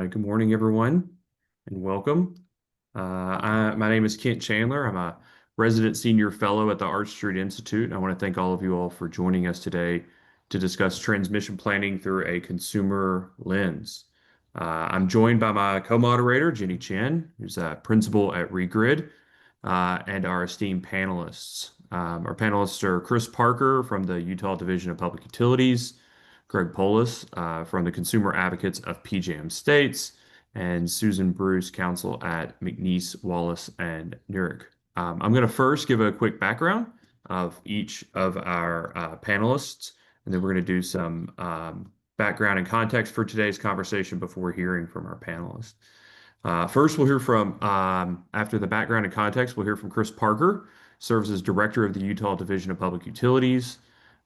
Good morning, everyone, and welcome. My name is Kent Chandler. I'm a resident senior fellow at the Arch Street Institute, and I want to thank all of you all for joining us today to discuss transmission planning through a consumer lens. I'm joined by my co-moderator, Jenny Chen, who's a principal at Regrid, and our esteemed panelists. Our panelists are Chris Parker from the Utah Division of Public Utilities, Greg Polis from the Consumer Advocates of PJM States, and Susan Bruce, counsel at McNeese, Wallace, and Nurek. I'm going to first give a quick background of each of our panelists, and then we're going to do some background and context for today's conversation before hearing from our panelists. First, we'll hear from, after the background and context, we'll hear from Chris Parker, serves as director of the Utah Division of Public Utilities.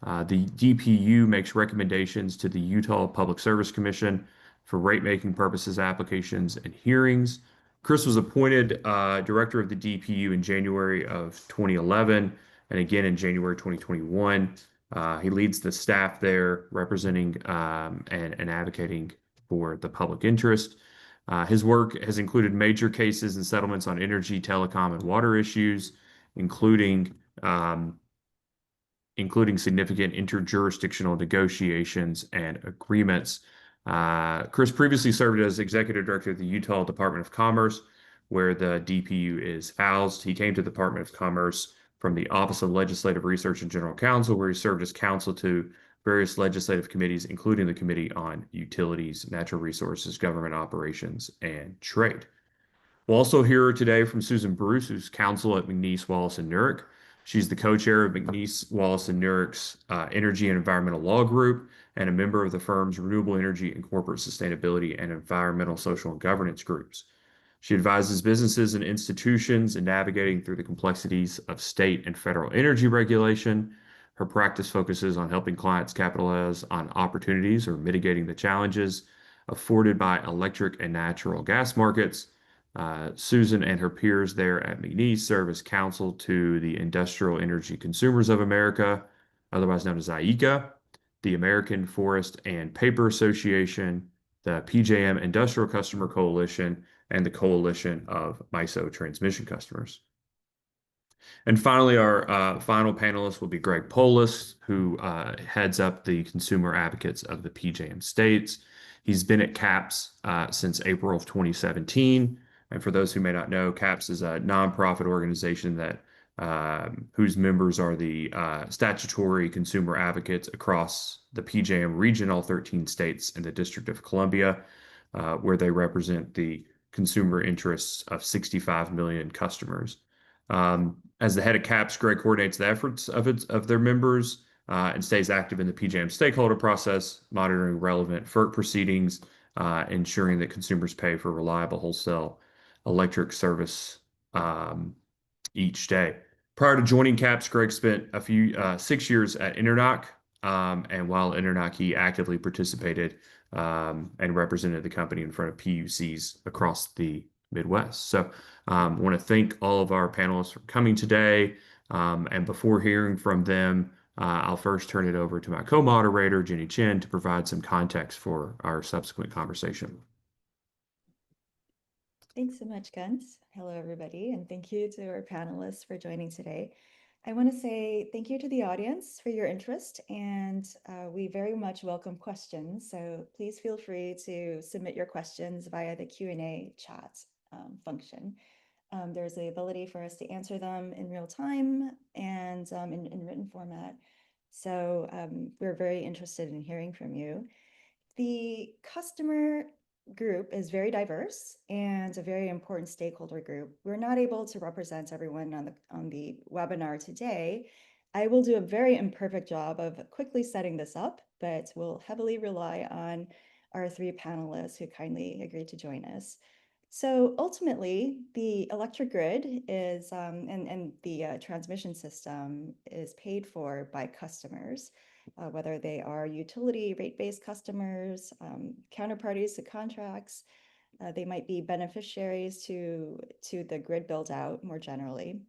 The DPU makes recommendations to the Utah Public Service Commission for rate-making purposes, applications, and hearings. Chris was appointed director of the DPU in January of 2011 and again in January 2021. He leads the staff there representing and advocating for the public interest. His work has included major cases and settlements on energy, telecom, and water issues, including significant interjurisdictional negotiations and agreements. Chris previously served as executive director of the Utah Department of Commerce, where the DPU is housed. He came to the Department of Commerce from the Office of Legislative Research and General Counsel, where he served as counsel to various legislative committees, including the Committee on Utilities, Natural Resources, Government Operations, and Trade. We'll also hear today from Susan Bruce, who's counsel at McNeese, Wallace, and Nurek. She's the co-chair of McNeese, Wallace, and Nurek's Energy and Environmental Law Group and a member of the firm's Renewable Energy and Corporate Sustainability and Environmental, Social, and Governance groups. She advises businesses and institutions in navigating through the complexities of state and federal energy regulation. Her practice focuses on helping clients capitalize on opportunities or mitigating the challenges afforded by electric and natural gas markets. Susan and her peers there at McNeese serve as counsel to the Industrial Energy Consumers of America, otherwise known as IECA, the American Forest and Paper Association, the PJM Industrial Customer Coalition, and the Coalition of MISO Transmission Customers. And finally, our final panelist will be Greg Polis, who heads up the Consumer Advocates of the PJM States. He's been at CAPS since April of 2017. And for those who may not know, CAPS is a nonprofit organization that whose members are the statutory consumer advocates across the PJM region, all 13 states, and the District of Columbia, where they represent the consumer interests of 65 million customers. As the head of CAPS, Greg coordinates the efforts of their members and stays active in the PJM stakeholder process, monitoring relevant FERC proceedings, ensuring that consumers pay for reliable wholesale electric service each day. Prior to joining CAPS, Greg spent 6 years at Internoc, and while at Internoc, he actively participated and represented the company in front of PUCs across the Midwest. So I want to thank all of our panelists for coming today. And before hearing from them, I'll first turn it over to my co-moderator, Jenny Chen, to provide some context for our subsequent conversation. Thanks so much, Guns. Hello, everybody, and thank you to our panelists for joining today. I want to say thank you to the audience for your interest, and we very much welcome questions. So please feel free to submit your questions via the Q&A chat function. There's the ability for us to answer them in real time and in written format. So we're very interested in hearing from you. The customer group is very diverse and a very important stakeholder group. We're not able to represent everyone on the webinar today. I will do a very imperfect job of quickly setting this up, but we'll heavily rely on our three panelists who kindly agreed to join us. So ultimately, the electric grid is and the transmission system is paid for by customers. Whether they are utility rate-based customers, counterparties to contracts, they might be beneficiaries to the grid build-out more generally.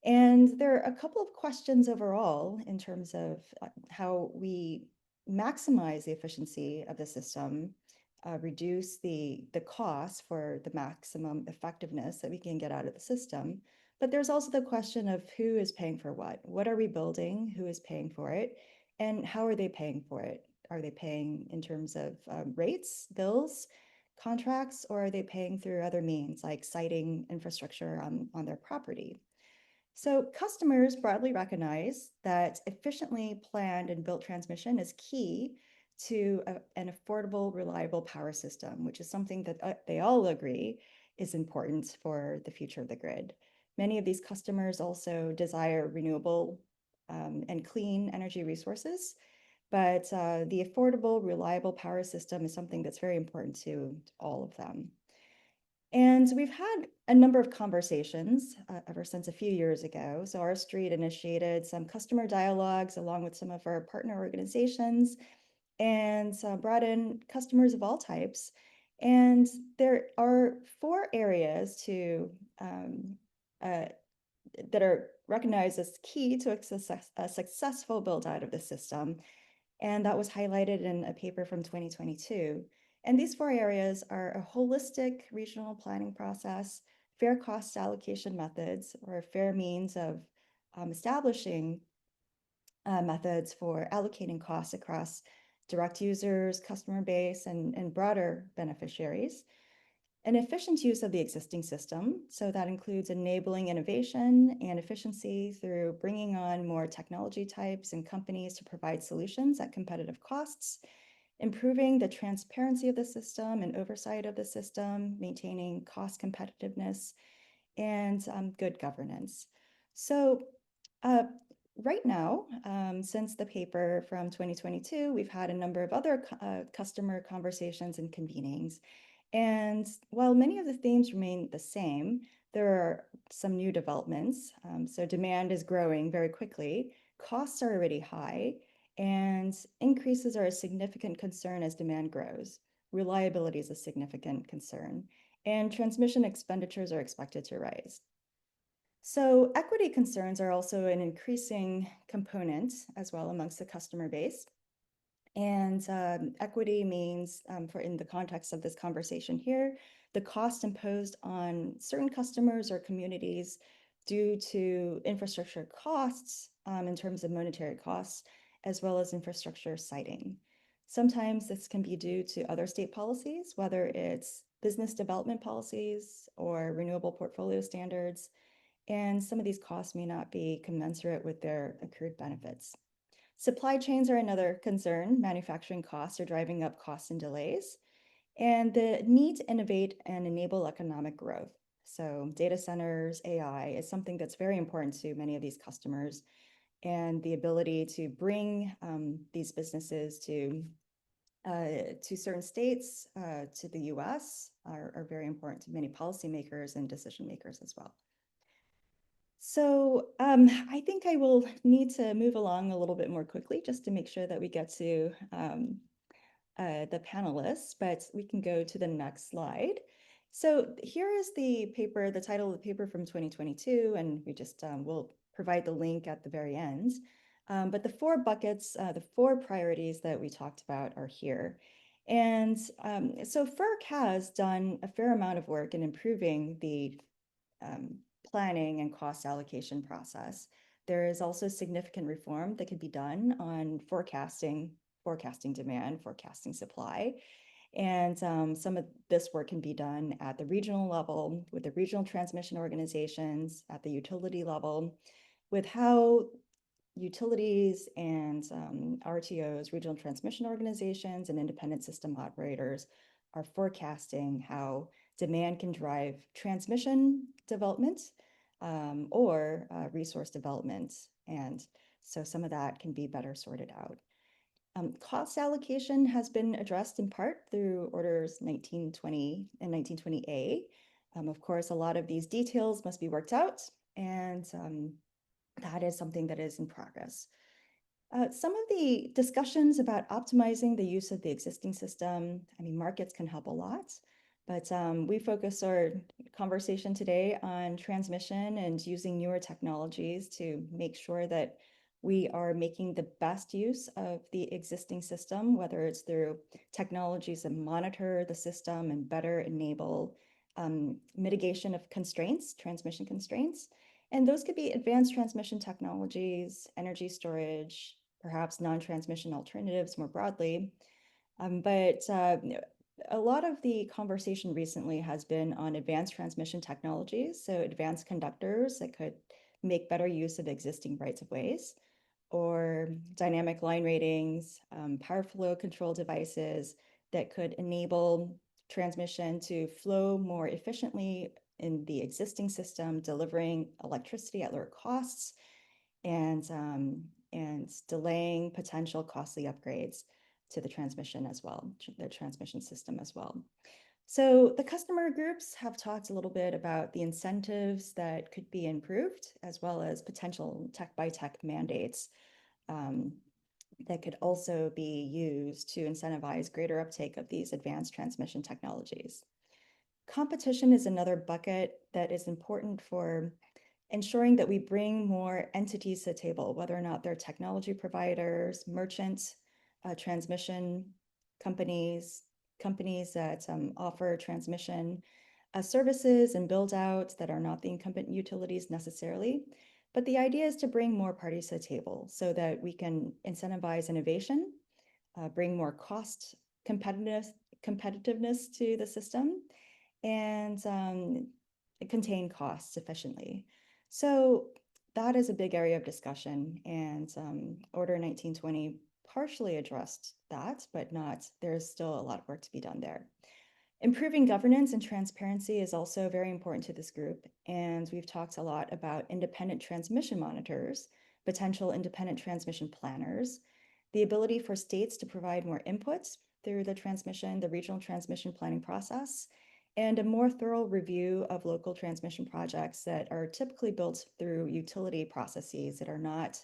And there are a couple of questions overall in terms of how we maximize the efficiency of the system reduce the cost for the maximum effectiveness that we can get out of the system. But there's also the question of who is paying for what? What are we building? Who is paying for it? And how are they paying for it? Are they paying in terms of rates, bills, contracts, or are they paying through other means like siting infrastructure on their property? So customers broadly recognize that efficiently planned and built transmission is key to an affordable, reliable power system, which is something that they all agree is important for the future of the grid. Many of these customers also desire renewable and clean energy resources, but the affordable, reliable power system is something that's very important to all of them. And we've had a number of conversations ever since a few years ago. So our street initiated some customer dialogues along with some of our partner organizations and brought in customers of all types. And there are four areas uh, that are recognized as key to a successful build out of the system. And that was highlighted in a paper from 2022. And these four areas are a holistic regional planning process, fair cost allocation methods, or a fair means of establishing methods for allocating costs across direct users, customer base, and broader beneficiaries. An efficient use of the existing system. So that includes enabling innovation and efficiency through bringing on more technology types and companies to provide solutions at competitive costs, improving the transparency of the system and oversight of the system, maintaining cost competitiveness, and good governance. So uh, right now, since the paper from 2022, we've had a number of other customer conversations and convenings. And while many of the themes remain the same, there are some new developments. So demand is growing very quickly, costs are already high, and increases are a significant concern as demand grows. Reliability is a significant concern, and transmission expenditures are expected to rise. So equity concerns are also an increasing component as well amongst the customer base. And equity means, for in the context of this conversation here, the cost imposed on certain customers or communities due to infrastructure costs in terms of monetary costs, as well as infrastructure siting. Sometimes this can be due to other state policies, whether it's business development policies or renewable portfolio standards, and some of these costs may not be commensurate with their accrued benefits. Supply chains are another concern. Manufacturing costs are driving up costs and delays, and the need to innovate and enable economic growth. So data centers, AI is something that's very important to many of these customers, and the ability to bring these businesses to certain states, to the US, are very important to many policymakers and decision makers as well. So I think I will need to move along a little bit more quickly just to make sure that we get to the panelists, but we can go to the next slide. So here is the paper, the title of the paper from 2022, and we just will provide the link at the very end. But the four buckets, the four priorities that we talked about are here. And so FERC has done a fair amount of work in improving the planning and cost allocation process. There is also significant reform that can be done on forecasting demand, forecasting supply. And some of this work can be done at the regional level with the regional transmission organizations, at the utility level, with how utilities and RTOs, regional transmission organizations, and independent system operators are forecasting how demand can drive transmission development or resource development. And so some of that can be better sorted out. Cost allocation has been addressed in part through orders 1920 and 1920A. Of course, a lot of these details must be worked out, and that is something that is in progress. Some of the discussions about optimizing the use of the existing system, I mean, markets can help a lot, but we focus our conversation today on transmission and using newer technologies to make sure that we are making the best use of the existing system, whether it's through technologies that monitor the system and better enable mitigation of constraints, transmission constraints. And those could be advanced transmission technologies, energy storage, perhaps non-transmission alternatives more broadly. But a lot of the conversation recently has been on advanced transmission technologies, so advanced conductors that could make better use of existing rights of ways, or dynamic line ratings, power flow control devices that could enable transmission to flow more efficiently in the existing system, delivering electricity at lower costs and delaying potential costly upgrades to the transmission as well, the transmission system as well. So the customer groups have talked a little bit about the incentives that could be improved, as well as potential tech by tech mandates that could also be used to incentivize greater uptake of these advanced transmission technologies. Competition is another bucket that is important for ensuring that we bring more entities to the table, whether or not they're technology providers, merchant transmission companies, companies that offer transmission services and build out that are not the incumbent utilities necessarily. But the idea is to bring more parties to the table so that we can incentivize innovation, bring more cost competitiveness to the system, and contain costs efficiently. So that is a big area of discussion, and Order 1920 partially addressed that, but not, there's still a lot of work to be done there. Improving governance and transparency is also very important to this group, and we've talked a lot about independent transmission monitors, potential independent transmission planners, the ability for states to provide more inputs through the regional transmission planning process, and a more thorough review of local transmission projects that are typically built through utility processes that are not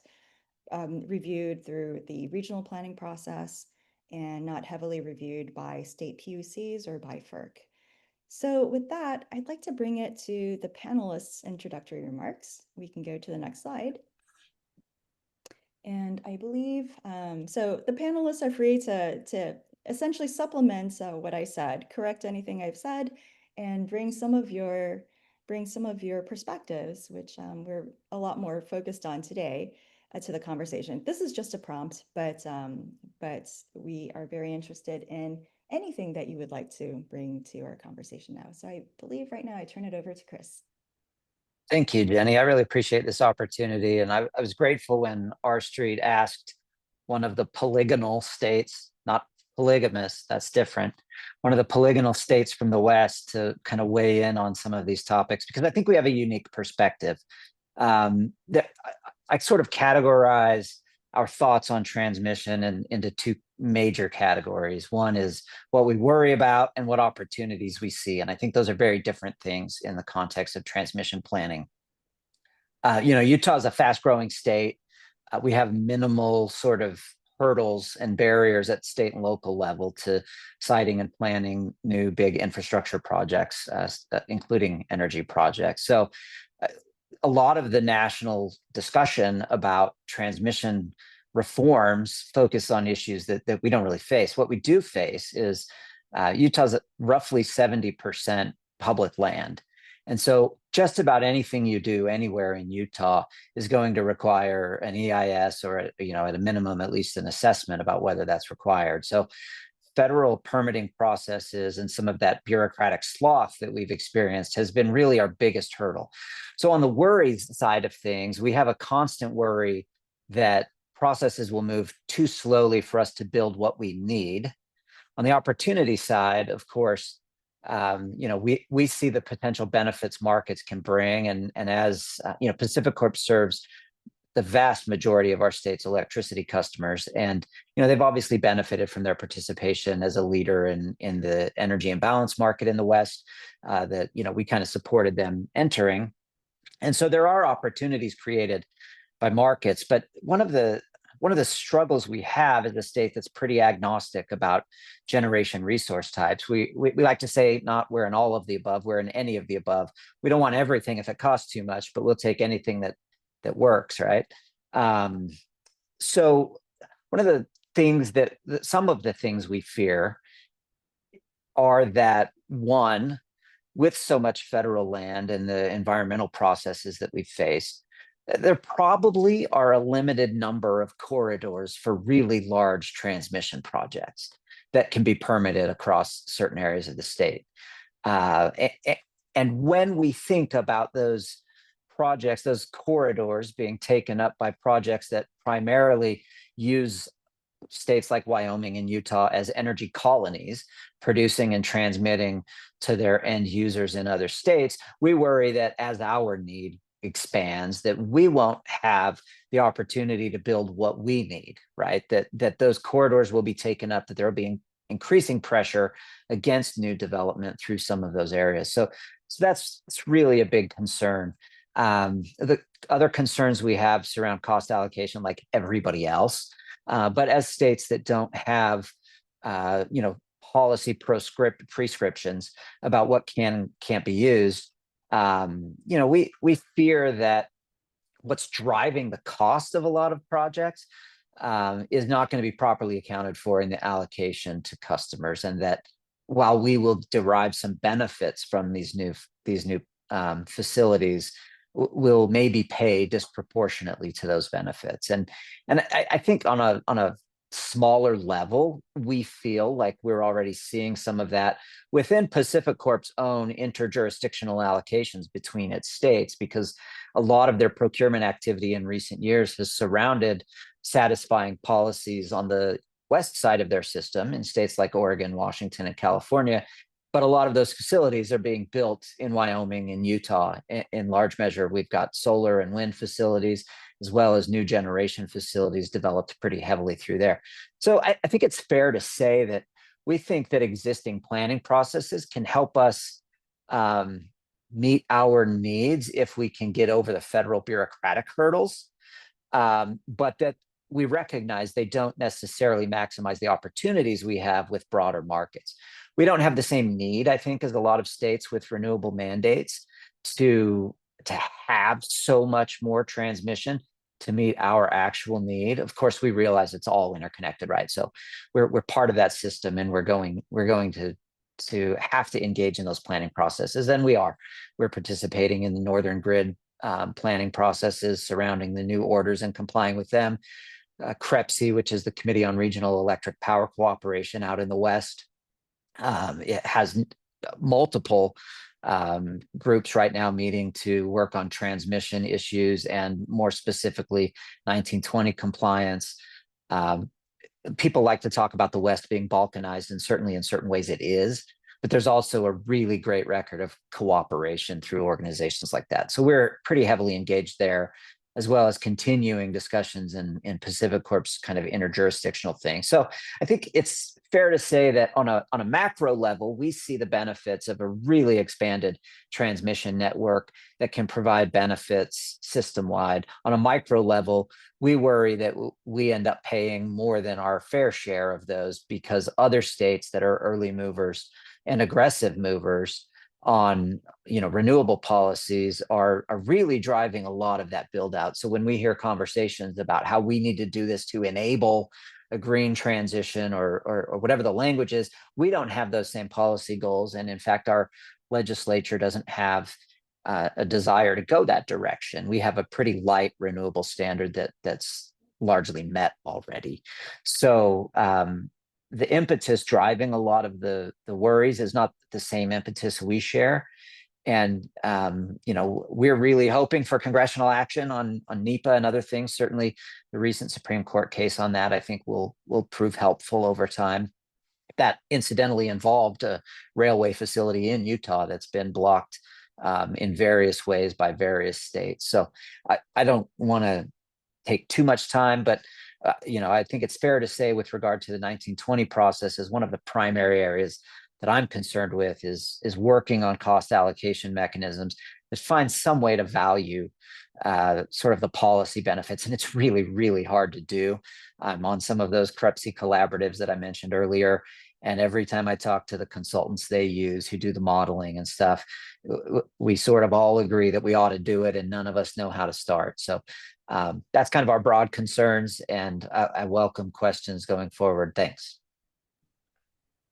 reviewed through the regional planning process and not heavily reviewed by state PUCs or by FERC. So with that, I'd like to bring it to the panelists' introductory remarks. We can go to the next slide. And I believe, so the panelists are free to essentially supplement what I said, correct anything I've said, and bring some of your perspectives, which we're a lot more focused on today, to the conversation. This is just a prompt, but we are very interested in anything that you would like to bring to our conversation now. So I believe right now I turn it over to Chris. Thank you, Jenny. I really appreciate this opportunity. And I was grateful when R Street asked one of the polygonal states, not polygamous, that's different, one of the polygonal states from the West to kind of weigh in on some of these topics, because I think we have a unique perspective. I sort of categorize our thoughts on transmission into two major categories. One is what we worry about and what opportunities we see. And I think those are very different things in the context of transmission planning. Utah is a fast growing state. We have minimal sort of hurdles and barriers at state and local level to siting and planning new big infrastructure projects, including energy projects. So a lot of the national discussion about transmission reforms focus on issues that we don't really face. What we do face is Utah's roughly 70% public land. And so just about anything you do anywhere in Utah is going to require an EIS or, at a minimum, at least an assessment about whether that's required. So federal permitting processes and some of that bureaucratic sloth that we've experienced has been really our biggest hurdle. So on the worries side of things, we have a constant worry that processes will move too slowly for us to build what we need. On the opportunity side, of course, we see the potential benefits markets can bring, and as Pacific Corp serves the vast majority of our state's electricity customers, and they've obviously benefited from their participation as a leader in the energy imbalance market in the West. That we kind of supported them entering, and so there are opportunities created by markets. But one of the struggles we have is a state that's pretty agnostic about generation resource types. We like to say, not we're in all of the above, we're in any of the above. We don't want everything if it costs too much, but we'll take anything that works, right? So one of the things that some of the things we fear are that, one, with so much federal land and the environmental processes that we've faced, there probably are a limited number of corridors for really large transmission projects that can be permitted across certain areas of the state. And when we think about those projects, those corridors being taken up by projects that primarily use states like Wyoming and Utah as energy colonies, producing and transmitting to their end users in other states, we worry that as our need expands, that we won't have the opportunity to build what we need, right? That those corridors will be taken up, that there will be increasing pressure against new development through some of those areas. So that's really a big concern. The other concerns we have surround cost allocation, like everybody else. But as states that don't have, policy prescriptions about what can and can't be used, we fear that what's driving the cost of a lot of projects is not going to be properly accounted for in the allocation to customers, and that while we will derive some benefits from these new facilities, will maybe pay disproportionately to those benefits. And I think on a smaller level, we feel like we're already seeing some of that within Pacific Corp's own interjurisdictional allocations between its states, because a lot of their procurement activity in recent years has surrounded satisfying policies on the west side of their system in states like Oregon, Washington, and California. But a lot of those facilities are being built in Wyoming and Utah in large measure. We've got solar and wind facilities, as well as new generation facilities developed pretty heavily through there. So I think it's fair to say that we think that existing planning processes can help us meet our needs if we can get over the federal bureaucratic hurdles, but that we recognize they don't necessarily maximize the opportunities we have with broader markets. We don't have the same need, I think, as a lot of states with renewable mandates to have so much more transmission to meet our actual need. Of course, we realize it's all interconnected, right? So we're part of that system, and we're going to have to engage in those planning processes, and we're participating in the Northern Grid planning processes surrounding the new orders and complying with them. CREPC, which is the Committee on Regional Electric Power Cooperation out in the West, it has multiple groups right now meeting to work on transmission issues, and more specifically 1920 compliance. People like to talk about the West being balkanized, and certainly in certain ways it is, but there's also a really great record of cooperation through organizations like that. So we're pretty heavily engaged there, as well as continuing discussions in Pacific Corp's kind of interjurisdictional thing. So I think it's fair to say that on a macro level, we see the benefits of a really expanded transmission network that can provide benefits system-wide. On a micro level, we worry that we end up paying more than our fair share of those, because other states that are early movers and aggressive movers on renewable policies are really driving a lot of that build out. So when we hear conversations about how we need to do this to enable a green transition or whatever the language is, we don't have those same policy goals. And in fact, our legislature doesn't have a desire to go that direction. We have a pretty light renewable standard that's largely met already. So the impetus driving a lot of the worries is not the same impetus we share. And, we're really hoping for congressional action on NEPA and other things. Certainly the recent Supreme Court case on that, I think will prove helpful over time. That incidentally involved a railway facility in Utah that's been blocked in various ways by various states. So I don't want to take too much time, but I think it's fair to say with regard to the 1920 process, is one of the primary areas that I'm concerned with is working on cost allocation mechanisms that find some way to value sort of the policy benefits. And it's really, really hard to do. I'm on some of those CREPC collaboratives that I mentioned earlier. And every time I talk to the consultants they use who do the modeling and stuff, we sort of all agree that we ought to do it, and none of us know how to start. So That's kind of our broad concerns, and I welcome questions going forward. Thanks.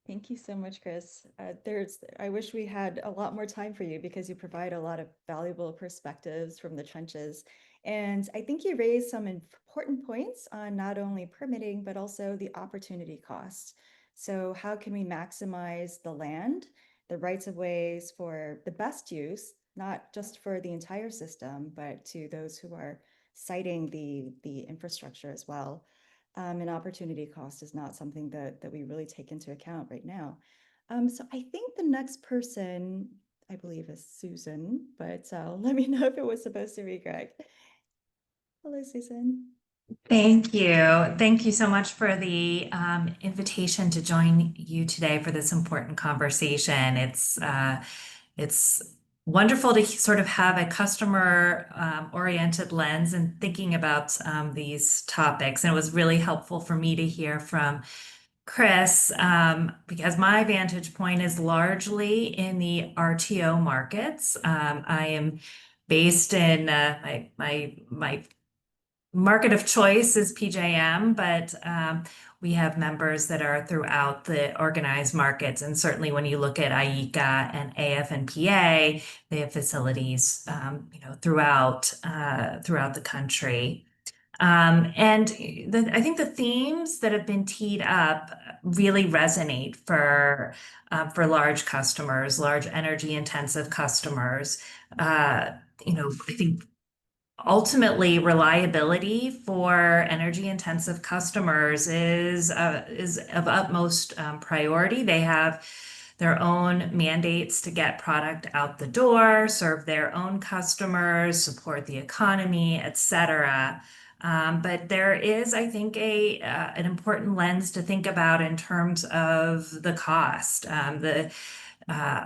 Thank you so much, Chris. I wish we had a lot more time for you because you provide a lot of valuable perspectives from the trenches. And I think you raised some important points on not only permitting, but also the opportunity cost. So how can we maximize the land, the rights of ways for the best use, not just for the entire system, but to those who are siting the infrastructure as well. And opportunity cost is not something that we really take into account right now. So I think the next person, I believe, is Susan, but let me know if it was supposed to be Greg. Hello, Susan. Thank you. Thank you so much for the invitation to join you today for this important conversation. It's wonderful to sort of have a customer oriented lens and thinking about these topics. And it was really helpful for me to hear from Chris, because my vantage point is largely in the RTO markets. I am based in my market of choice is PJM, but we have members that are throughout the organized markets. And certainly when you look at IECA and AF&PA, they have facilities, throughout the country. I think the themes that have been teed up really resonate for large customers, large energy intensive customers. I think ultimately reliability for energy intensive customers is of utmost priority. They have their own mandates to get product out the door, serve their own customers, support the economy, etc. But there is, I think, an important lens to think about in terms of the cost. The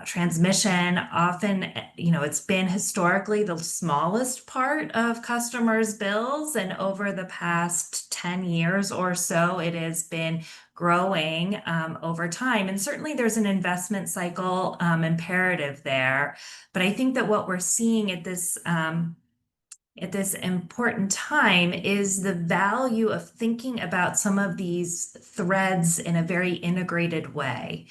transmission often, it's been historically the smallest part of customers' bills, and over the past 10 years or so, it has been growing over time. And certainly there's an investment cycle imperative there. But I think that what we're seeing at this important time is the value of thinking about some of these threads in a very integrated way.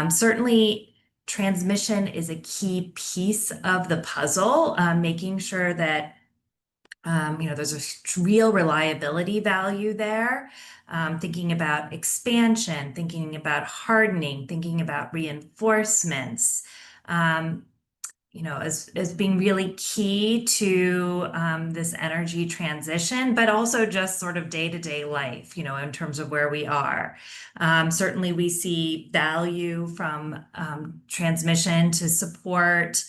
Certainly, transmission is a key piece of the puzzle, making sure that there's a real reliability value there. Thinking about expansion, thinking about hardening, thinking about reinforcements. As being really key to this energy transition, but also just sort of day-to-day life, in terms of where we are. Certainly we see value from transmission to support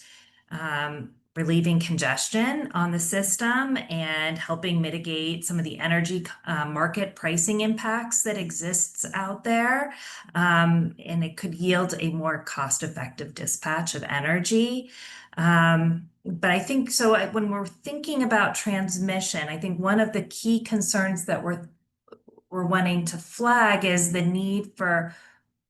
relieving congestion on the system and helping mitigate some of the energy market pricing impacts that exists out there. And it could yield a more cost-effective dispatch of energy. But I think so when we're thinking about transmission, I think one of the key concerns that we're wanting to flag is the need for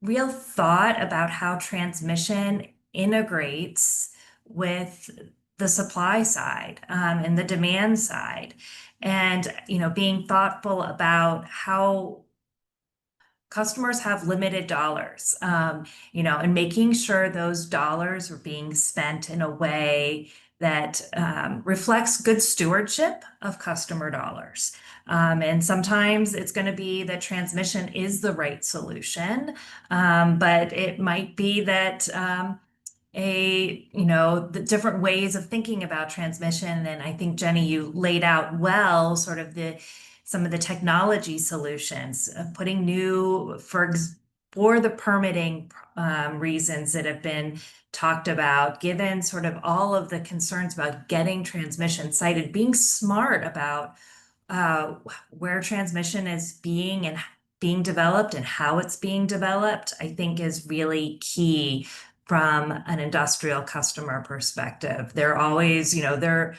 real thought about how transmission integrates with the supply side and the demand side, and being thoughtful about how customers have limited dollars, and making sure those dollars are being spent in a way that reflects good stewardship of customer dollars. And sometimes it's going to be that transmission is the right solution, but it might be that the different ways of thinking about transmission. And I think, Jenny, you laid out well sort of some of the technology solutions, putting new, for the permitting reasons that have been talked about, given sort of all of the concerns about getting transmission sited, being smart about where transmission is being developed and how it's being developed, I think is really key from an industrial customer perspective. They're always, their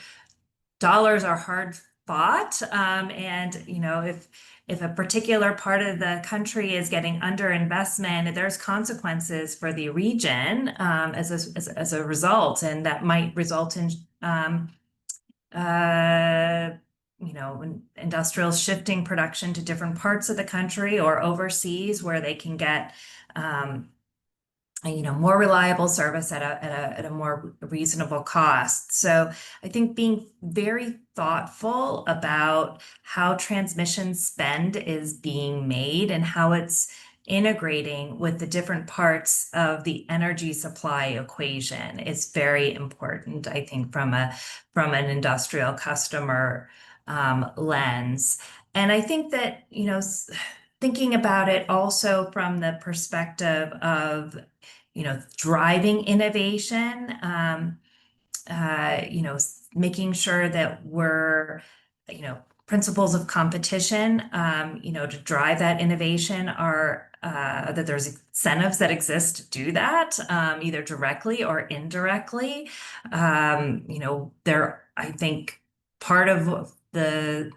dollars are hard fought. And, if a particular part of the country is getting underinvestment, there's consequences for the region as a result. And that might result in industrials shifting production to different parts of the country or overseas where they can get more reliable service at a more reasonable cost. So I think being very thoughtful about how transmission spend is being made and how it's integrating with the different parts of the energy supply equation is very important, I think, from an industrial customer lens. And I think that, thinking about it also from the perspective of driving innovation, making sure that we're, principles of competition, to drive that innovation are that there's incentives that exist to do that, either directly or indirectly. I think part of the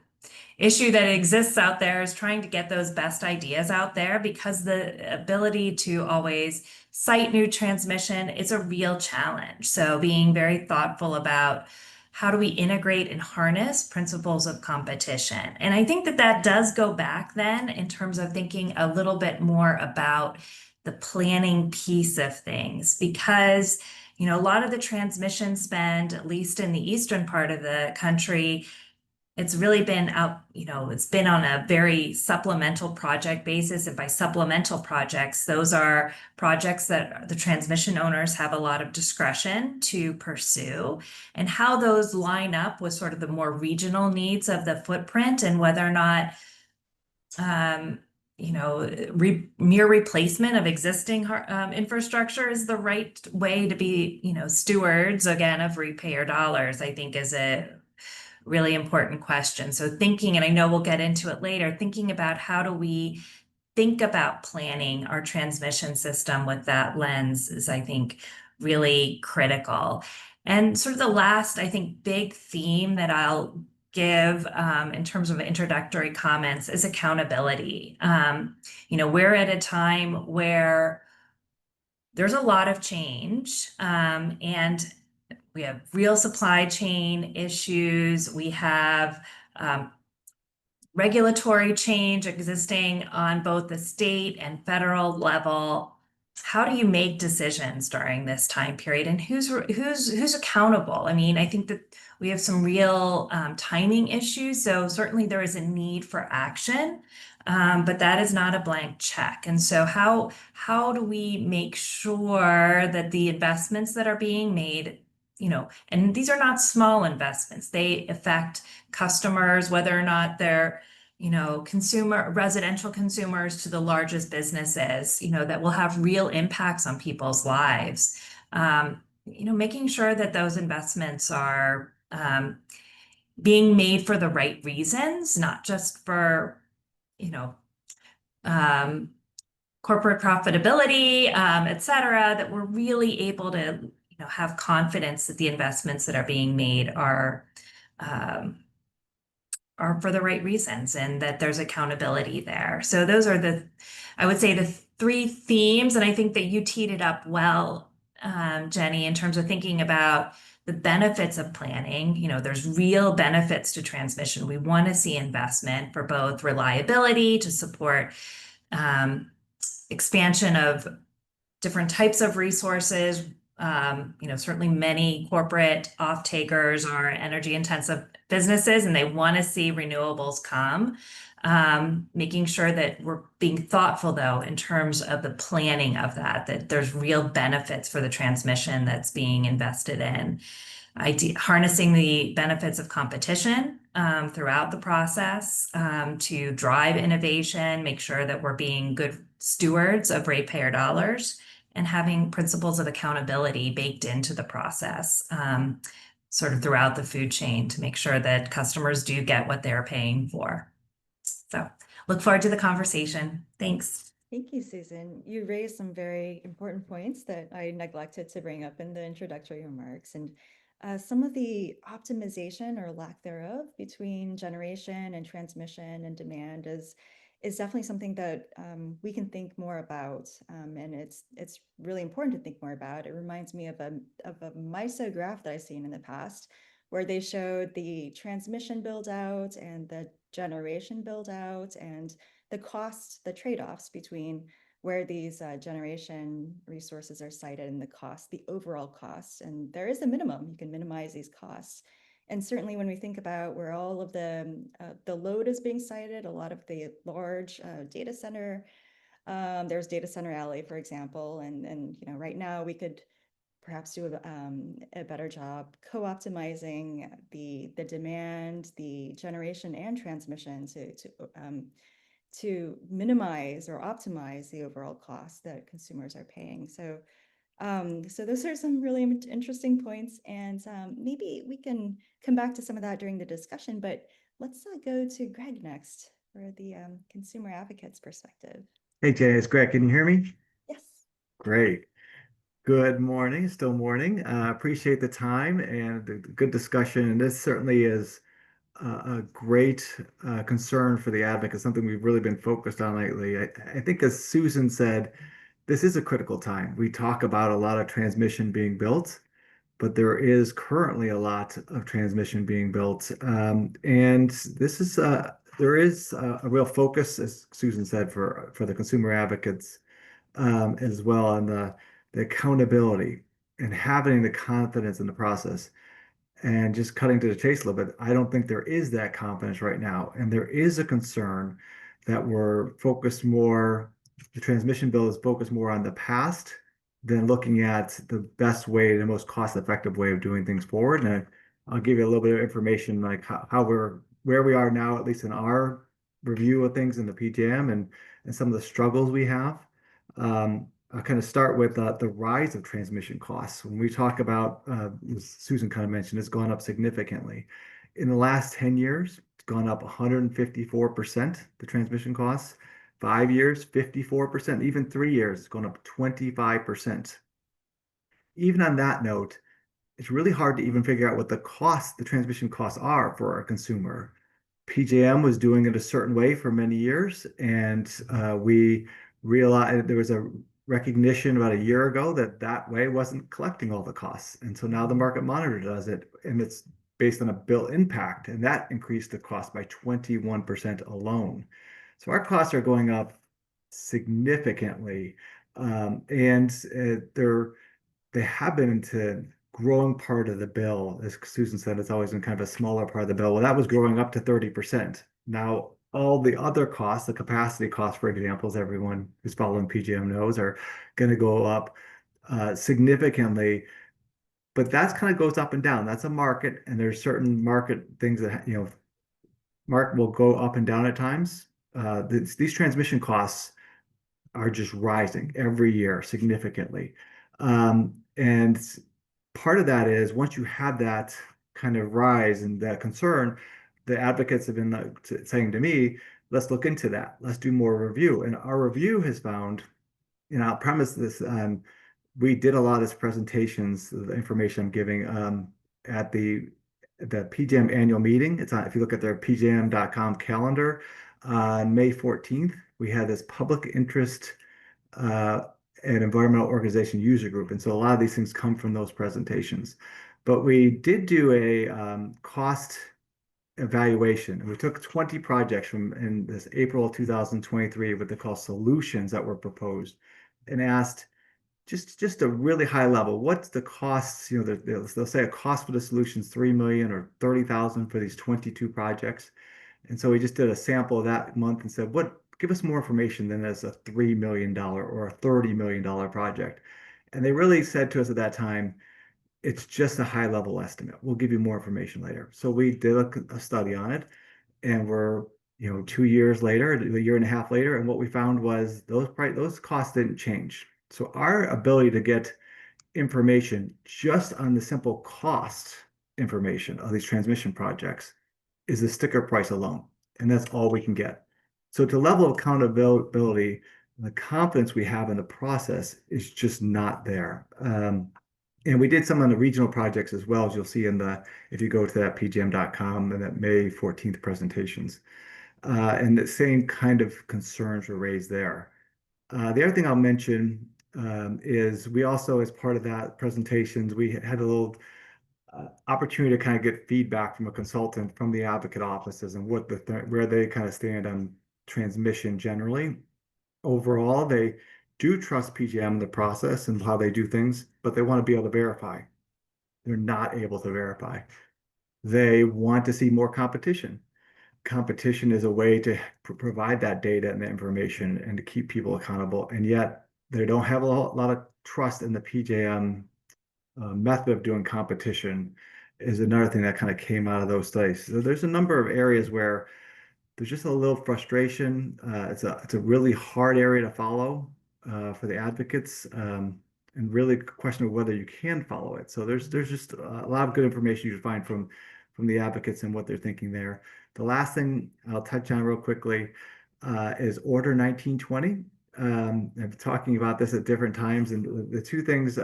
issue that exists out there is trying to get those best ideas out there, because the ability to always cite new transmission is a real challenge. So being very thoughtful about how do we integrate and harness principles of competition. And I think that does go back then in terms of thinking a little bit more about the planning piece of things, because a lot of the transmission spend, at least in the eastern part of the country, it's really been out, it's been on a very supplemental project basis. And by supplemental projects, those are projects that the transmission owners have a lot of discretion to pursue, and how those line up with sort of the more regional needs of the footprint, and whether or not, mere replacement of existing infrastructure is the right way to be, stewards again of ratepayer dollars, I think is a really important question. So thinking, and I know we'll get into it later, thinking about how do we think about planning our transmission system with that lens is, I think, really critical. And sort of the last, I think, big theme that I'll give in terms of introductory comments is accountability. We're at a time where there's a lot of change, and we have real supply chain issues. We have regulatory change existing on both the state and federal level. How do you make decisions during this time period, and who's accountable? I mean, I think that we have some real timing issues. So certainly there is a need for action, but that is not a blank check. And so how do we make sure that the investments that are being made, and these are not small investments, they affect customers, whether or not they're, residential consumers to the largest businesses, that will have real impacts on people's lives. Making sure that those investments are being made for the right reasons, not just for, corporate profitability, et cetera, that we're really able to have confidence that the investments that are being made are for the right reasons, and that there's accountability there. So those are I would say, the three themes, and I think that you teed it up well, Jenny, in terms of thinking about the benefits of planning. There's real benefits to transmission. We want to see investment for both reliability to support expansion of different types of resources. Certainly many corporate off-takers are energy intensive businesses, and they want to see renewables come. Making sure that we're being thoughtful, though, in terms of the planning of that there's real benefits for the transmission that's being invested in. Harnessing the benefits of competition throughout the process to drive innovation, make sure that we're being good stewards of ratepayer dollars, and having principles of accountability baked into the process sort of throughout the food chain to make sure that customers do get what they're paying for. So look forward to the conversation. Thanks. Thank you, Susan. You raised some very important points that I neglected to bring up in the introductory remarks. And some of the optimization or lack thereof between generation and transmission and demand is definitely something that we can think more about, and it's really important to think more about. It reminds me of a MISO graph that I've seen in the past, where they showed the transmission build out and the generation build out and the cost, the trade-offs between where these generation resources are sited and the cost, the overall cost. And there is a minimum, you can minimize these costs. And certainly when we think about where all of the load is being sited, a lot of the large data center, there's Data Center Alley, for example, and you know, right now we could perhaps do a better job co-optimizing the demand, the generation and transmission to minimize or optimize the overall cost that consumers are paying. So so those are some really interesting points, and maybe we can come back to some of that during the discussion, but let's go to Greg next for the consumer advocate's perspective. Hey Jay, it's Greg. Can you hear me? Yes. Great. Good morning. Still morning. Appreciate the time and the good discussion. And this certainly is a great concern for the advocates, something we've really been focused on lately. I think, as Susan said, this is a critical time. We talk about a lot of transmission being built, but there is currently a lot of transmission being built. And this is there is a real focus, as Susan said, for the consumer advocates as well on the accountability and having the confidence in the process. And just cutting to the chase a little bit, I don't think there is that confidence right now. And there is a concern that we're focused more, the transmission bill is focused more on the past than looking at the best way, the most cost-effective way of doing things forward. And I'll give you a little bit of information like how where we are now, at least in our review of things in the PJM and some of the struggles we have. I'll kind of start with the rise of transmission costs. When we talk about, as Susan kind of mentioned, it's gone up significantly. In the last 10 years, it's gone up 154%, the transmission costs. 5 years, 54%. Even 3 years, it's gone up 25%. Even on that note, it's really hard to even figure out what the transmission costs are for a consumer. PJM was doing it a certain way for many years, and we realized there was a recognition about a year ago that that way wasn't collecting all the costs. And so now the market monitor does it, and it's based on a bill impact, and that increased the cost by 21% alone. So our costs are going up significantly, and they have been into growing part of the bill. As Susan said, it's always been kind of a smaller part of the bill. Well, that was growing up to 30%. Now, all the other costs, the capacity costs, for example, as everyone who's following PJM knows, are going to go up significantly. But that's kind of goes up and down. That's a market, and there's certain market things that, you know, market will go up and down at times. These transmission costs are just rising every year significantly. And part of that is once you have that kind of rise and that concern, the advocates have been saying to me, let's look into that. Let's do more review. And our review has found, you know, I'll premise this, we did a lot of presentations, the information I'm giving at the PJM annual meeting. It's on, if you look at their pjm.com calendar, on May 14th, we had this public interest and environmental organization user group. And so a lot of these things come from those presentations. But we did do a cost evaluation. And we took 20 projects from in this April of 2023, what they call solutions that were proposed, and asked just a really high level, what's the costs? You know, they'll say a cost for the solutions 3 million or 30,000 for these 22 projects. And so we just did a sample of that month and said, give us more information than as a $3 million or a $30 million project. And they really said to us at that time, it's just a high level estimate. We'll give you more information later. So we did a study on it, and we're, you know, 2 years later, a year and a half later, and what we found was those costs didn't change. So our ability to get information just on the simple cost information of these transmission projects is the sticker price alone, and that's all we can get. So to level of accountability, the confidence we have in the process is just not there. And we did some on the regional projects as well, as you'll see if you go to that pjm.com and that May 14th presentations. And the same kind of concerns were raised there. The other thing I'll mention is we also, as part of that presentations, we had a little opportunity to kind of get feedback from a consultant from the advocate offices and what where they kind of stand on transmission generally. Overall, they do trust PJM in the process and how they do things, but they want to be able to verify. They're not able to verify. They want to see more competition. Competition is a way to provide that data and the information and to keep people accountable. And yet they don't have a lot of trust in the PJM method of doing competition is another thing that kind of came out of those studies. So there's a number of areas where there's just a little frustration. It's a really hard area to follow for the advocates, and really a question of whether you can follow it. So there's just a lot of good information you can find from the advocates and what they're thinking there. The last thing I'll touch on real quickly is Order 1920. I've been talking about this at different times, and the two things.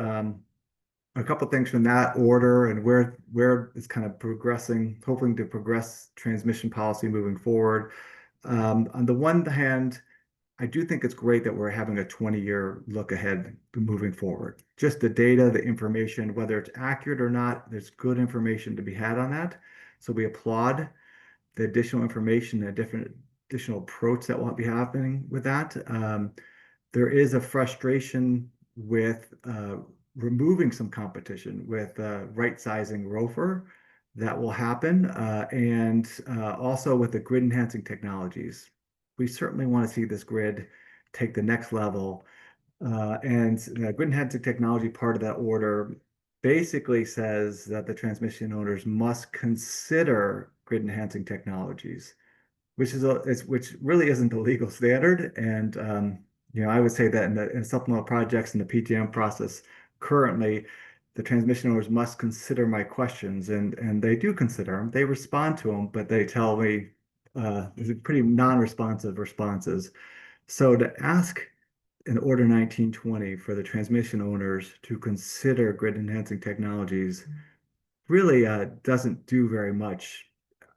A couple things from that order and where it's kind of progressing, hoping to progress transmission policy moving forward. On the one hand, I do think it's great that we're having a 20-year look ahead moving forward. Just the data, the information, whether it's accurate or not, there's good information to be had on that. So we applaud the additional information, the additional approach that will be happening with that. There is a frustration with removing some competition with right sizing ROFR that will happen, and also with the grid enhancing technologies. We certainly want to see this grid take the next level. And grid enhancing technology part of that order basically says that the transmission owners must consider grid enhancing technologies, which really isn't the legal standard. And I would say that in supplemental projects in the PJM process currently, the transmission owners must consider my questions, and they do consider them. They respond to them, but they tell me these are pretty non-responsive responses. So to ask in Order 1920 for the transmission owners to consider grid enhancing technologies really doesn't do very much.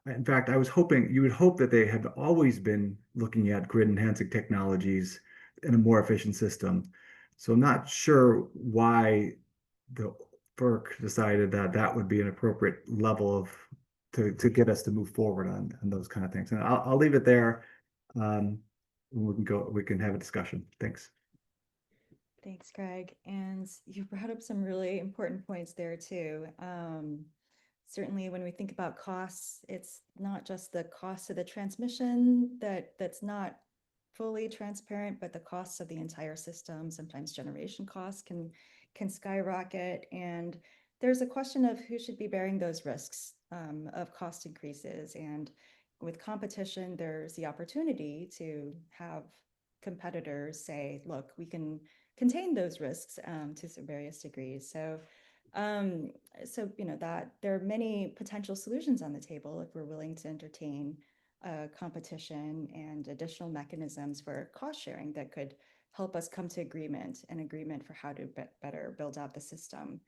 In fact, I was hoping you would hope that they had always been looking at grid enhancing technologies in a more efficient system. So I'm not sure why the FERC decided that that would be an appropriate level of to get us to move forward on those kind of things. And I'll leave it there. We can have a discussion. Thanks. Thanks, Greg. And you brought up some really important points there too. Certainly when we think about costs, it's not just the cost of the transmission that's not fully transparent, but the costs of the entire system. Sometimes generation costs can skyrocket. And there's a question of who should be bearing those risks of cost increases. And with competition, there's the opportunity to have competitors say, look, we can contain those risks to some various degrees. So that there are many potential solutions on the table if we're willing to entertain competition and additional mechanisms for cost sharing that could help us come to an agreement for how to better build out the system.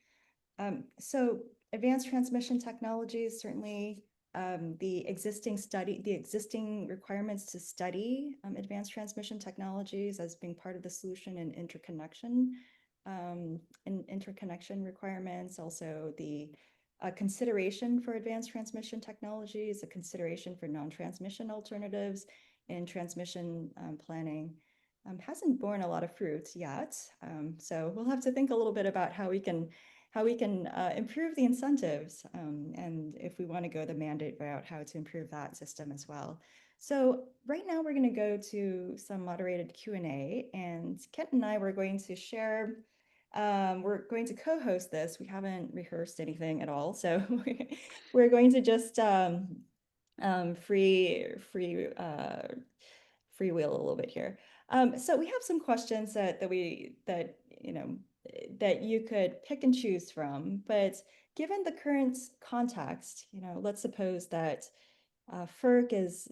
So advanced transmission technologies, certainly the existing requirements to study advanced transmission technologies as being part of the solution and interconnection requirements, also the consideration for advanced transmission technologies, a consideration for non-transmission alternatives in transmission planning hasn't borne a lot of fruit yet. So we'll have to think a little bit about how we can improve the incentives, and if we want to go the mandate route, how to improve that system as well. So right now we're going to go to some moderated Q&A, and Kent and I were going to share, we're going to co-host this. We haven't rehearsed anything at all, so we're going to just free wheel a little bit here. So we have some questions that you could pick and choose from, but given the current context, let's suppose that FERC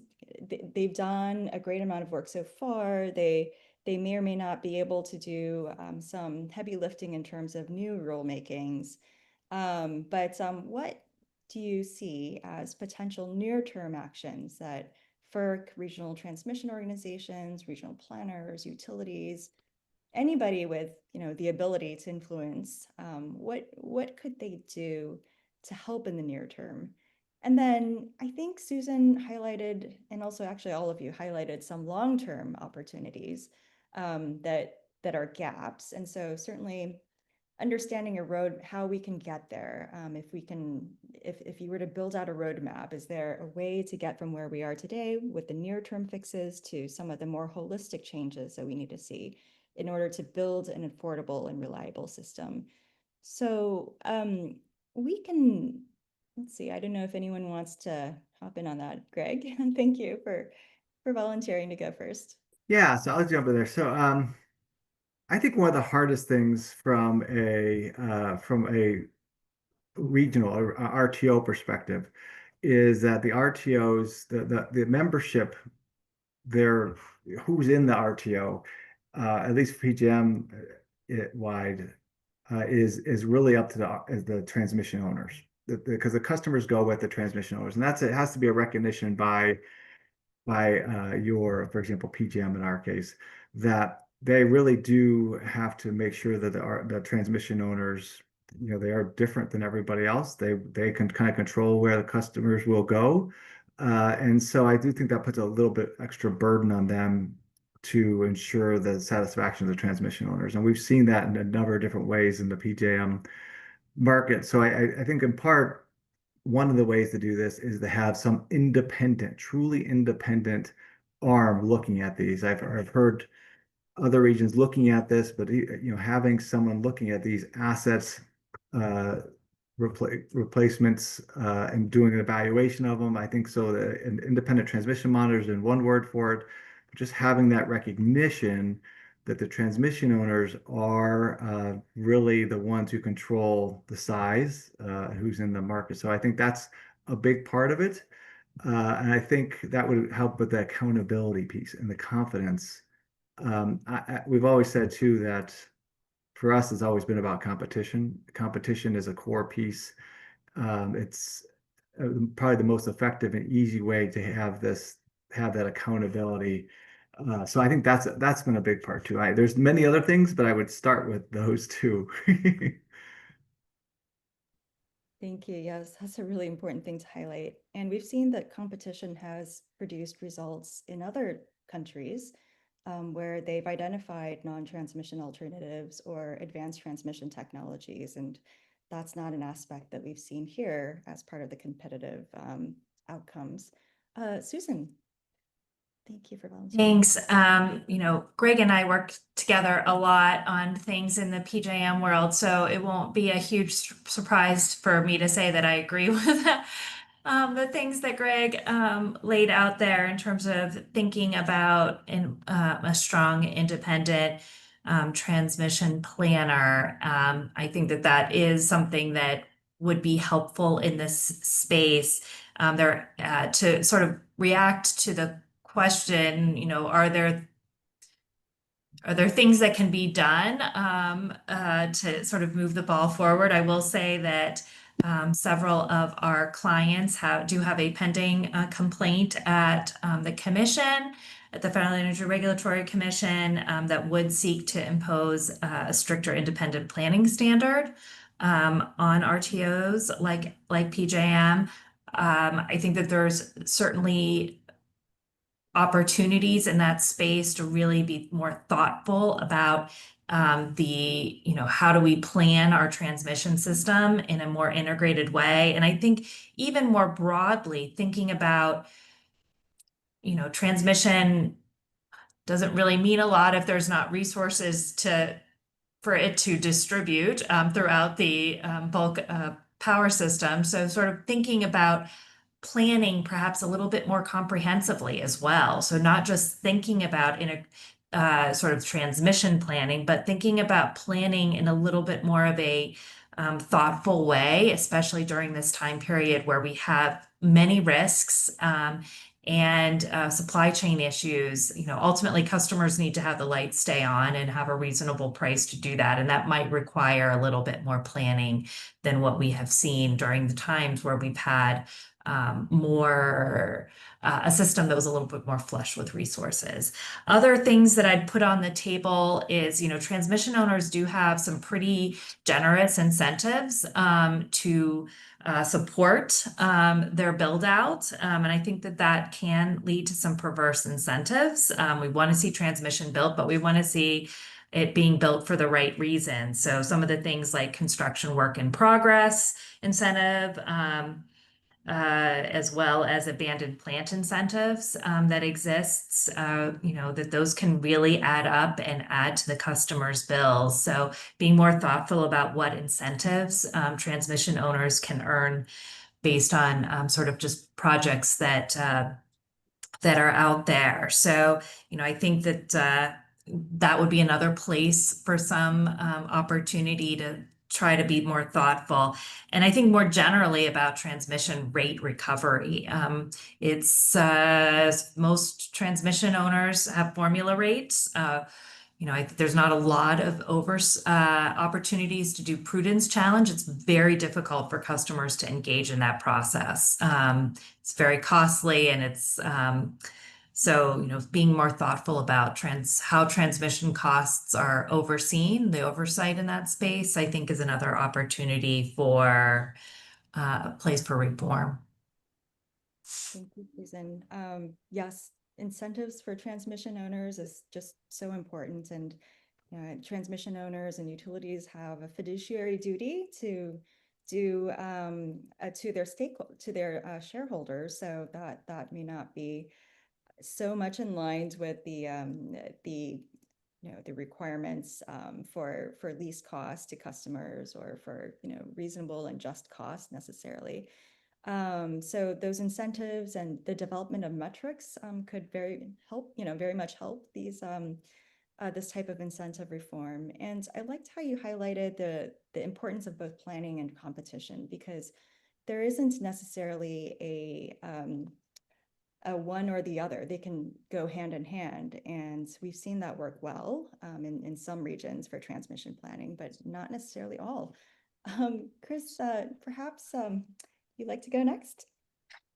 they've done a great amount of work so far. They may or may not be able to do some heavy lifting in terms of new rulemakings. But what do you see as potential near-term actions that FERC, regional transmission organizations, regional planners, utilities, anybody with the ability to influence, what could they do to help in the near term. And then I think Susan highlighted, and also actually all of you highlighted, some long-term opportunities that are gaps. And so certainly understanding a road, how we can get there. If you were to build out a roadmap, is there a way to get from where we are today with the near-term fixes to some of the more holistic changes that we need to see in order to build an affordable and reliable system? So we can, let's see, I don't know if anyone wants to hop in on that. Greg, thank you for volunteering to go first. Yeah, so I'll jump in there. So I think one of the hardest things from a regional or RTO perspective is that the RTOs, the membership, they're who's in the RTO, at least PJM wide, is really up to the transmission owners, because the customers go with the transmission owners, and it has to be a recognition by your, for example, PJM in our case, that they really do have to make sure that the transmission owners, they are different than everybody else. They can kind of control where the customers will go. And so I do think that puts a little bit extra burden on them to ensure the satisfaction of the transmission owners. And we've seen that in a number of different ways in the PJM market. So I think in part, one of the ways to do this is to have some independent, truly independent arm looking at these. I've heard other regions looking at this, but having someone looking at these assets, replacements, and doing an evaluation of them. I think so. The independent transmission monitors is one word for it. But just having that recognition that the transmission owners are really the ones who control the size, who's in the market. So I think that's a big part of it. And I think that would help with the accountability piece and the confidence. We've always said too that for us, it's always been about competition. Competition is a core piece. It's probably the most effective and easy way to have that accountability. So I think that's been a big part too. There's many other things, but I would start with those two. Thank you. Yes, that's a really important thing to highlight. And we've seen that competition has produced results in other countries where they've identified non-transmission alternatives or advanced transmission technologies. And that's not an aspect that we've seen here as part of the competitive outcomes. Susan, thank you for volunteering. Thanks. Greg and I work together a lot on things in the PJM world, so it won't be a huge surprise for me to say that I agree with the things that Greg laid out there in terms of thinking about a strong, independent transmission planner. I think that is something that would be helpful in this space. To sort of react to the question, are there things that can be done to sort of move the ball forward? I will say that several of our clients do have a pending complaint at the commission, at the Federal Energy Regulatory Commission, that would seek to impose a stricter independent planning standard on RTOs like PJM. I think that there's certainly opportunities in that space to really be more thoughtful about how do we plan our transmission system in a more integrated way. And I think even more broadly, thinking about, transmission doesn't really mean a lot if there's not resources for it to distribute throughout the bulk power system. So sort of thinking about planning perhaps a little bit more comprehensively as well. So not just thinking about in a sort of transmission planning, but thinking about planning in a little bit more of a thoughtful way, especially during this time period where we have many risks and supply chain issues. Ultimately customers need to have the lights stay on and have a reasonable price to do that. And that might require a little bit more planning than what we have seen during the times where we've had a system that was a little bit more flush with resources. Other things that I'd put on the table is, transmission owners do have some pretty generous incentives to support their build out. And I think that can lead to some perverse incentives. We want to see transmission built, but we want to see it being built for the right reason. So some of the things like construction work in progress incentive, as well as abandoned plant incentives that exists, that those can really add up and add to the customer's bills. So being more thoughtful about what incentives transmission owners can earn based on sort of just projects that are out there. So, I think that would be another place for some opportunity to try to be more thoughtful. And I think more generally about transmission rate recovery. It's most transmission owners have formula rates. There's not a lot of opportunities to do prudence challenge. It's very difficult for customers to engage in that process. It's very costly, and it's so, being more thoughtful about how transmission costs are overseen, the oversight in that space, I think is another opportunity for a place for reform. Thank you, Susan. Yes, incentives for transmission owners is just so important. And transmission owners and utilities have a fiduciary duty to do to their shareholders. So that may not be so much in line with the requirements for lease costs to customers, or for reasonable and just costs necessarily. So those incentives and the development of metrics could very much help these this type of incentive reform. And I liked how you highlighted the importance of both planning and competition, because there isn't necessarily a one or the other. They can go hand in hand, and we've seen that work well in some regions for transmission planning, but not necessarily all. Chris, perhaps you'd like to go next?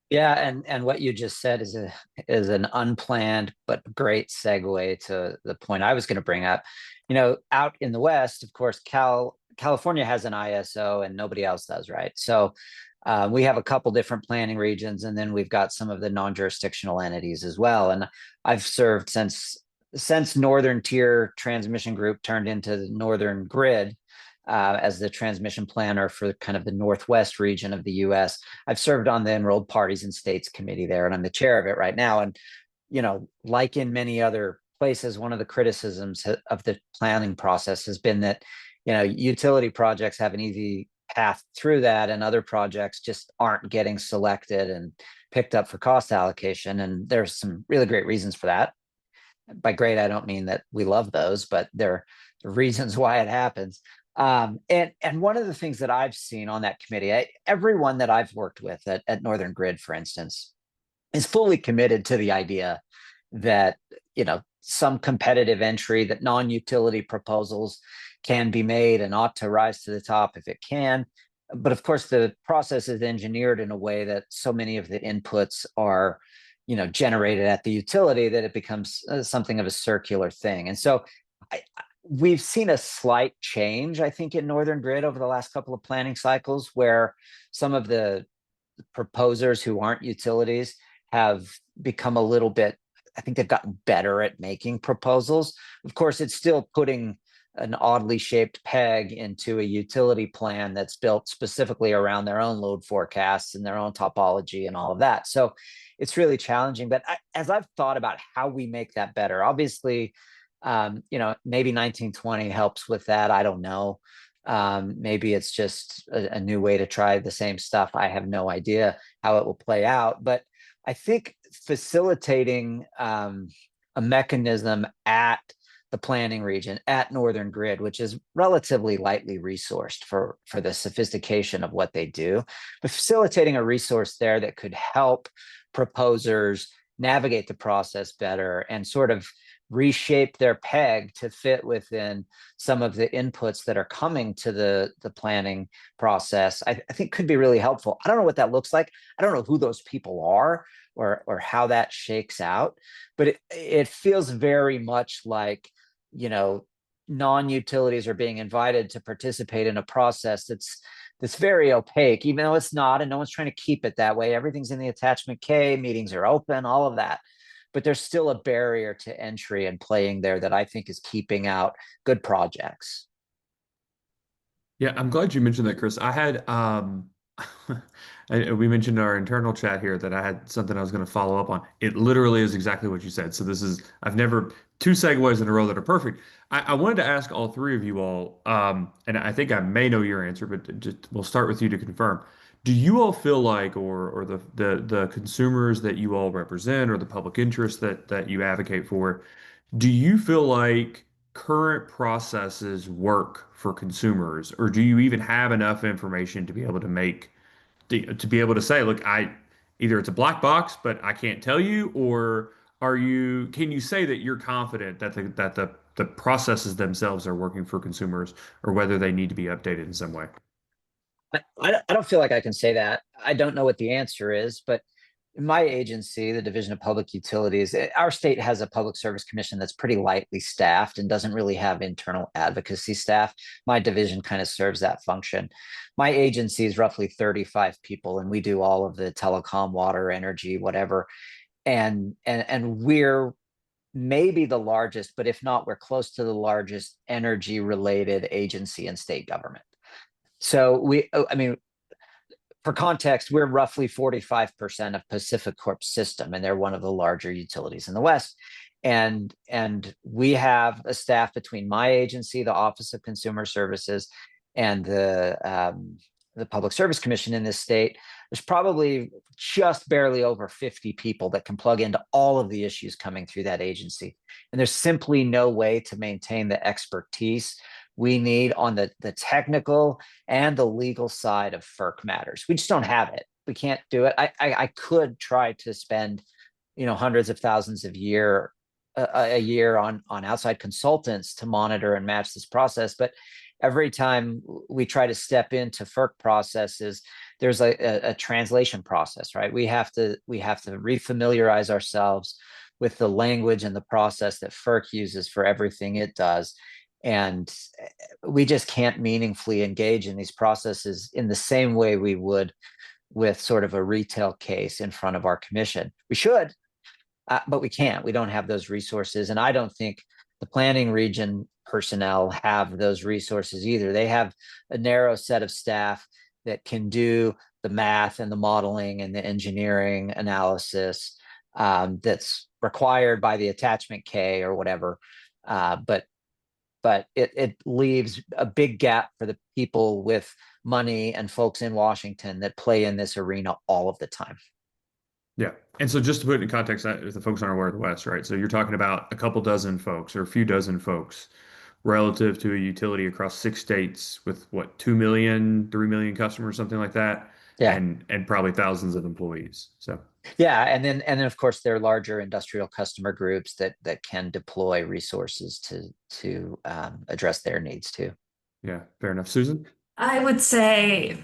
Yeah, and what you just said is an unplanned but great segue to the point I was going to bring up. Out in the West, of course, California has an ISO and nobody else does, right? So we have a couple different planning regions, and then we've got some of the non-jurisdictional entities as well. And I've served since Northern Tier Transmission Group turned into the Northern Grid as the transmission planner for kind of the Northwest region of the U.S. I've served on the Enrolled Parties and States Committee there, and I'm the chair of it right now. And, like in many other places, one of the criticisms of the planning process has been that, utility projects have an easy path through that, and other projects just aren't getting selected and picked up for cost allocation. And there's some really great reasons for that. By great, I don't mean that we love those, but there are reasons why it happens. And one of the things that I've seen on that committee, everyone that I've worked with at Northern Grid, for instance, is fully committed to the idea that, some competitive entry, that non-utility proposals can be made and ought to rise to the top if it can. But of course, the process is engineered in a way that so many of the inputs are, generated at the utility that it becomes something of a circular thing. And so we've seen a slight change, I think, in Northern Grid over the last couple of planning cycles, where some of the proposers who aren't utilities have become a little bit, I think they've gotten better at making proposals. Of course, it's still putting an oddly shaped peg into a utility plan that's built specifically around their own load forecasts and their own topology and all of that. So it's really challenging. But as I've thought about how we make that better, obviously, maybe 1920 helps with that. I don't know. Maybe it's just a new way to try the same stuff. I have no idea how it will play out. But I think facilitating a mechanism at the planning region, at Northern Grid, which is relatively lightly resourced for the sophistication of what they do, but facilitating a resource there that could help proposers navigate the process better and sort of reshape their peg to fit within some of the inputs that are coming to the planning process, I think could be really helpful. I don't know what that looks like. I don't know who those people are or how that shakes out, but it feels very much like, you know, non-utilities are being invited to participate in a process that's very opaque, even though it's not, and no one's trying to keep it that way. Everything's in the attachment K, meetings are open, all of that. But there's still a barrier to entry and playing there that I think is keeping out good projects. Yeah, I'm glad you mentioned that, Chris. I had we mentioned in our internal chat here that I had something I was going to follow up on. It literally is exactly what you said. So this is I've never two segues in a row that are perfect. I wanted to ask all three of you all, and I think I may know your answer, but just we'll start with you to confirm. Do you all feel like, or the consumers that you all represent, or the public interest that you advocate for, do you feel like current processes work for consumers, or do you even have enough information to be able to make to be able to say, look, I either it's a black box, but I can't tell you, or can you say that you're confident that the processes themselves are working for consumers, or whether they need to be updated in some way? I don't feel like I can say that. I don't know what the answer is, but in my agency, the Division of Public Utilities, our state has a public service commission that's pretty lightly staffed and doesn't really have internal advocacy staff. My division kind of serves that function. My agency is roughly 35 people, and we do all of the telecom, water, energy, whatever. And we're maybe the largest, but if not, we're close to the largest energy related agency in state government. So I mean, for context, we're roughly 45% of Pacific Corp system, and they're one of the larger utilities in the West. And we have a staff between my agency, the Office of Consumer Services, and the Public Service Commission in this state. There's probably just barely over 50 people that can plug into all of the issues coming through that agency. And there's simply no way to maintain the expertise we need on the technical and the legal side of FERC matters. We just don't have it. We can't do it. I could try to spend, you know, hundreds of thousands of a year on outside consultants to monitor and match this process, but every time we try to step into FERC processes, there's a translation process, right? We have to refamiliarize ourselves with the language and the process that FERC uses for everything it does. And we just can't meaningfully engage in these processes in the same way we would with sort of a retail case in front of our commission. We should, but we can't. We don't have those resources. And I don't think the planning region personnel have those resources either. They have a narrow set of staff that can do the math and the modeling and the engineering analysis that's required by the attachment K or whatever. But it leaves a big gap for the people with money and folks in Washington that play in this arena all of the time. Yeah. And so just to put it in context, if the folks aren't aware of the West, right? So you're talking about a couple dozen folks or a few dozen folks relative to a utility across 6 states with what, 2 million, 3 million customers, something like that. Yeah. And probably thousands of employees. So yeah, and then of course there are larger industrial customer groups that can deploy resources to address their needs too. Yeah, fair enough. Susan? I would say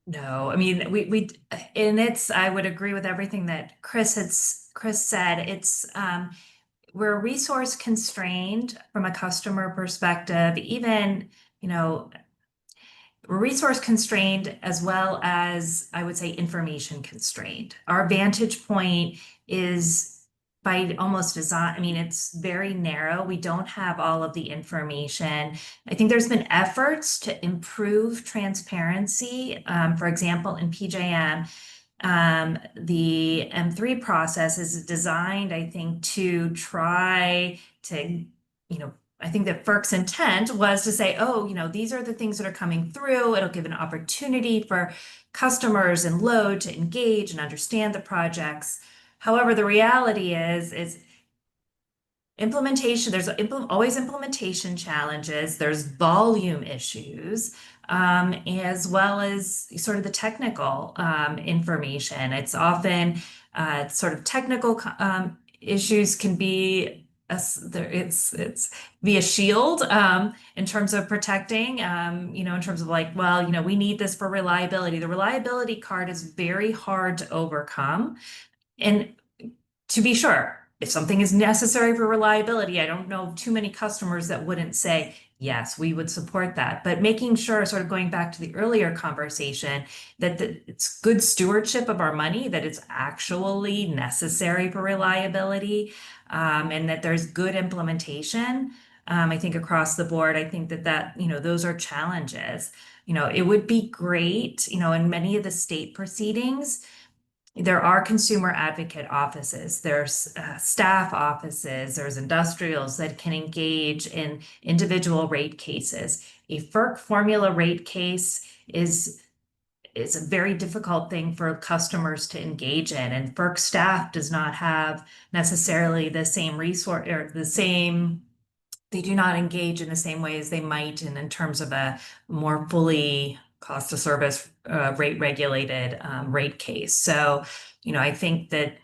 no. I mean, I would agree with everything that Chris said. It's we're resource constrained from a customer perspective, even, you know, we're resource constrained as well as, I would say, information constrained. Our vantage point is by almost design. I mean, it's very narrow. We don't have all of the information. I think there's been efforts to improve transparency. For example, in PJM, the M3 process is designed, I think, to try to, you know, I think that FERC's intent was to say, oh, you know, these are the things that are coming through. It'll give an opportunity for customers and load to engage and understand the projects. However, the reality is implementation. There's always implementation challenges. There's volume issues, as well as sort of the technical information. It's often sort of technical issues can be it's be a shield in terms of protecting, in terms of like, well, we need this for reliability. The reliability card is very hard to overcome. And to be sure, if something is necessary for reliability, I don't know too many customers that wouldn't say, yes, we would support that. But making sure, sort of going back to the earlier conversation, that it's good stewardship of our money, that it's actually necessary for reliability, and that there's good implementation. I think across the board, I think that those are challenges. It would be great, in many of the state proceedings, there are consumer advocate offices, there's staff offices, there's industrials that can engage in individual rate cases. A FERC formula rate case is a very difficult thing for customers to engage in, and FERC staff does not have necessarily the same resource or they do not engage in the same way as they might in terms of a more fully cost of service rate regulated rate case. So, I think that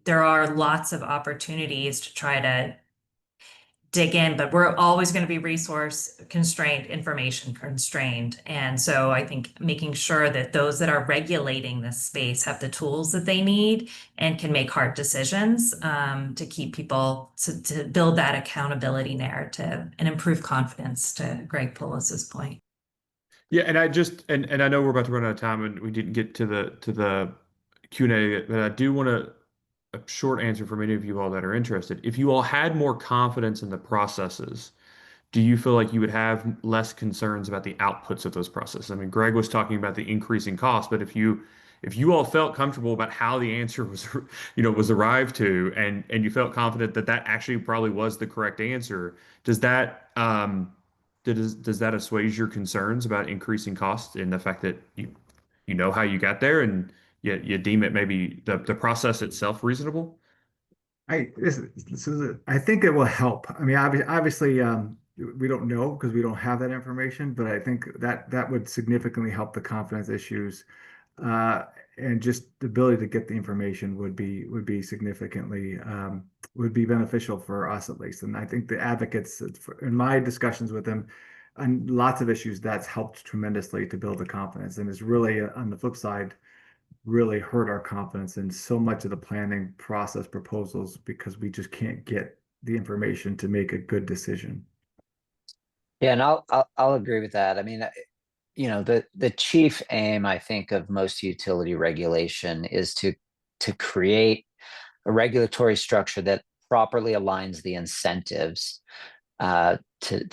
there are lots of opportunities to try to dig in, but we're always going to be resource constrained, information constrained. And so I think making sure that those that are regulating this space have the tools that they need and can make hard decisions to keep people to build that accountability narrative and improve confidence, to Greg Poulos' point. Yeah, and I know we're about to run out of time and we didn't get to the Q&A, but I do want a short answer from any of you all that are interested. If you all had more confidence in the processes, do you feel like you would have less concerns about the outputs of those processes? I mean, Greg was talking about the increasing cost, but if you all felt comfortable about how the answer was, was arrived to, and you felt confident that actually probably was the correct answer, does that assuage your concerns about increasing costs and the fact that you know how you got there and you deem it maybe the process itself reasonable? I think it will help. I mean, obviously, we don't know because we don't have that information, but I think that would significantly help the confidence issues, and just the ability to get the information would be significantly would be beneficial for us at least. And I think the advocates, in my discussions with them, on lots of issues, that's helped tremendously to build the confidence, and it's really on the flip side really hurt our confidence in so much of the planning process proposals because we just can't get the information to make a good decision. Yeah, and I'll agree with that. I mean, the chief aim, I think, of most utility regulation is to create a regulatory structure that properly aligns the incentives to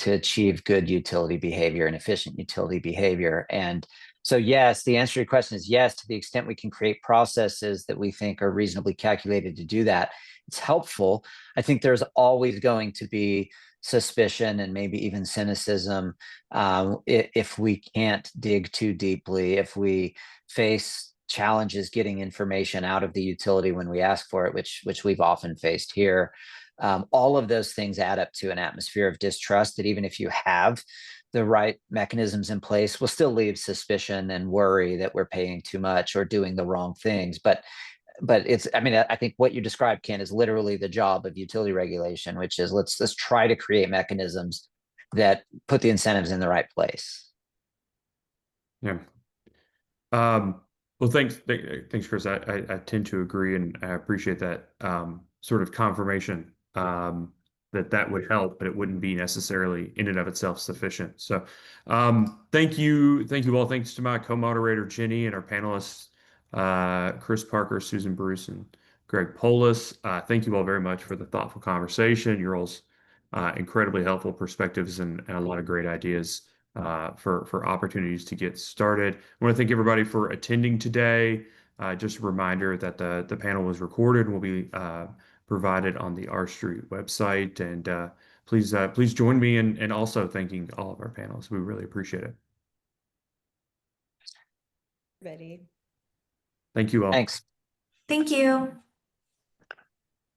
achieve good utility behavior and efficient utility behavior. And so, yes, the answer to your question is yes, to the extent we can create processes that we think are reasonably calculated to do that, it's helpful. I think there's always going to be suspicion and maybe even cynicism if we can't dig too deeply, if we face challenges getting information out of the utility when we ask for it, which we've often faced here. All of those things add up to an atmosphere of distrust that even if you have the right mechanisms in place, will still leave suspicion and worry that we're paying too much or doing the wrong things. But I think what you described, Ken, is literally the job of utility regulation, which is let's try to create mechanisms that put the incentives in the right place. Yeah. Well, thanks, Chris. I tend to agree, and I appreciate that sort of confirmation that would help, but it wouldn't be necessarily in and of itself sufficient. So, thank you all. Thanks to my co-moderator Jenny and our panelists Chris Parker, Susan Bruce, and Greg Poulos. Thank you all very much for the thoughtful conversation. Your all's incredibly helpful perspectives and a lot of great ideas for opportunities to get started. I want to thank everybody for attending today. Just a reminder that the panel was recorded and will be provided on the R Street website. And please join me in also thanking all of our panelists. We really appreciate it. Ready. Thank you all. Thanks. Thank you.